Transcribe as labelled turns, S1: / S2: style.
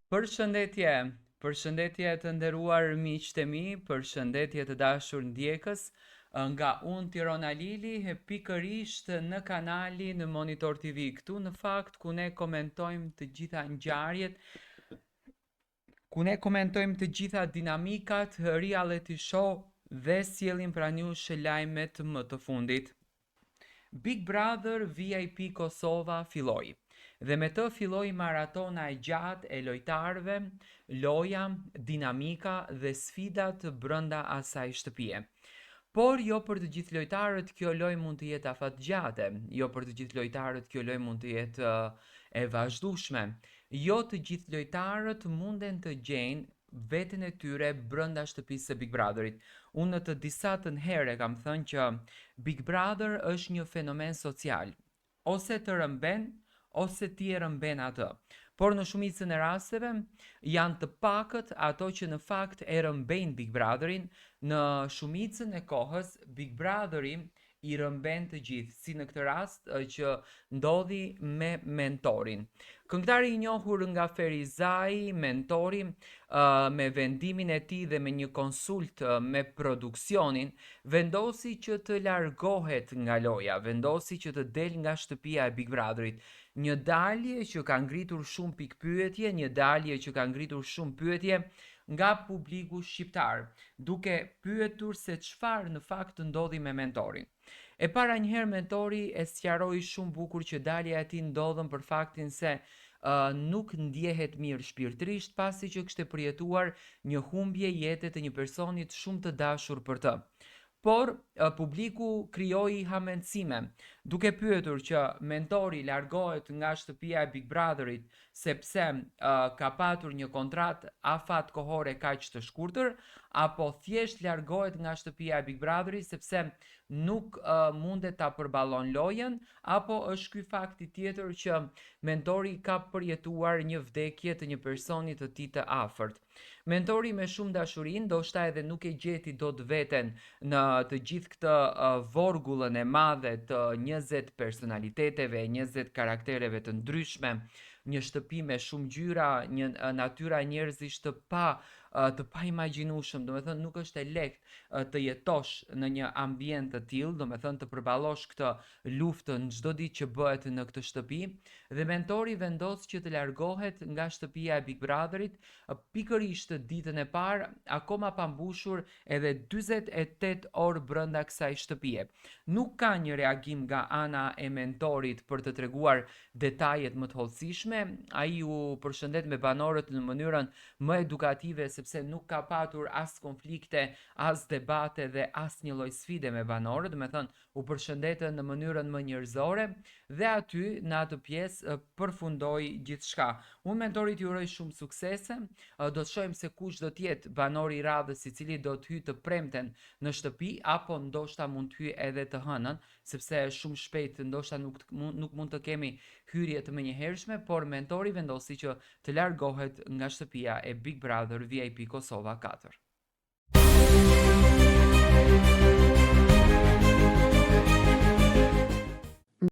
S1: Përshëndetje, përshëndetje të nderuar miqtë e mi, përshëndetje të dashur ndjekës, nga unë Tirona Lili, pikërisht në kanalin në Monitor TV, këtu në fakt ku ne komentojmë të gjitha ngjarjet, ku ne komentojmë të gjitha dinamikat, reality show dhe sjellim pranë jush lajmet më të fundit. Big Brother VIP Kosova filloi. Dhe me të filloi maratona e gjatë e lojtarëve, loja, dinamika dhe sfidat brënda asaj shtëpie. Por jo për të gjithë lojtarët kjo lojë mund të jetë afatgjate, jo për të gjithë lojtarët kjo lojë mund të jetë e vazhdueshme. Jo të gjithë lojtarët munden të gjejnë veten e tyre brënda shtëpisë së Big Brotherit. Unë në të disa të herë kam thënë që Big Brother është një fenomen social. Ose të rëmben, ose ti e rëmben atë. Por në shumicën e rasteve janë të pakët ato që në fakt e rëmbejnë Big Brotherin, në shumicën e kohës Big Brotheri i rëmben të gjithë, si në këtë rast që ndodhi me mentorin. Këngëtari i njohur nga Ferizaj, mentori, me vendimin e tij dhe me një konsult me produksionin, vendosi që të largohet nga loja, vendosi që të del nga shtëpia e Big Brotherit. Një dalje që ka ngritur shumë pikpyetje, një dalje që ka ngritur shumë pyetje nga publiku shqiptar, duke pyetur se çfarë në fakt ndodhi me mentorin. E para njëherë mentori e sqaroi shumë bukur që dalja e tij ndodhen për faktin se nuk ndjehet mirë shpirtërisht pasi që kishte përjetuar një humbje jete të një personit shumë të dashur për të. Por publiku krijoi hamendësime, duke pyetur që mentori largohet nga shtëpia e Big Brotherit sepse ka patur një kontratë afat kohore kaq të shkurtër, apo thjesht largohet nga shtëpia e Big Brotherit sepse nuk mundet ta përballon lojën, apo është ky fakti tjetër që mentori ka përjetuar një vdekje të një personi të tij të afërt. Mentori me shumë dashuri, ndoshta edhe nuk e gjeti dot veten në të gjithë këtë vorgullën e madhe të 20 personaliteteve, 20 karaktereve të ndryshme, një shtëpi me shumë ngjyra, një natyra njerëzish të pa imagjinueshëm, domethënë nuk është e lehtë të jetosh në një ambient të tillë, domethënë të përballosh këtë luftë në çdo ditë që bëhet në këtë shtëpi, dhe mentori vendos që të largohet nga shtëpia e Big Brotherit pikërisht ditën e parë, akoma pa mbushur edhe 48 orë brenda kësaj shtëpie. Nuk ka një reagim nga ana e mentorit për të treguar detajet më të hollësishme, ai u përshëndet me banorët në mënyrën më edukative sepse nuk ka patur as konflikte, as debate dhe as një lloj sfide me banorët, do të thënë u përshëndetën në mënyrën më njerëzore dhe aty në atë pjesë përfundoi gjithçka. Unë mentorit ju uroj shumë suksese, do të shohim se kush do të jetë banori i radhës i cili do të hyjë të premten në shtëpi, apo ndoshta mund të hyjë edhe të hënën, sepse shumë shpejt ndoshta nuk mund të kemi hyrje të menjëhershme, por mentori vendosi që të largohet nga shtëpia e Big Brother VIP Kosova 4.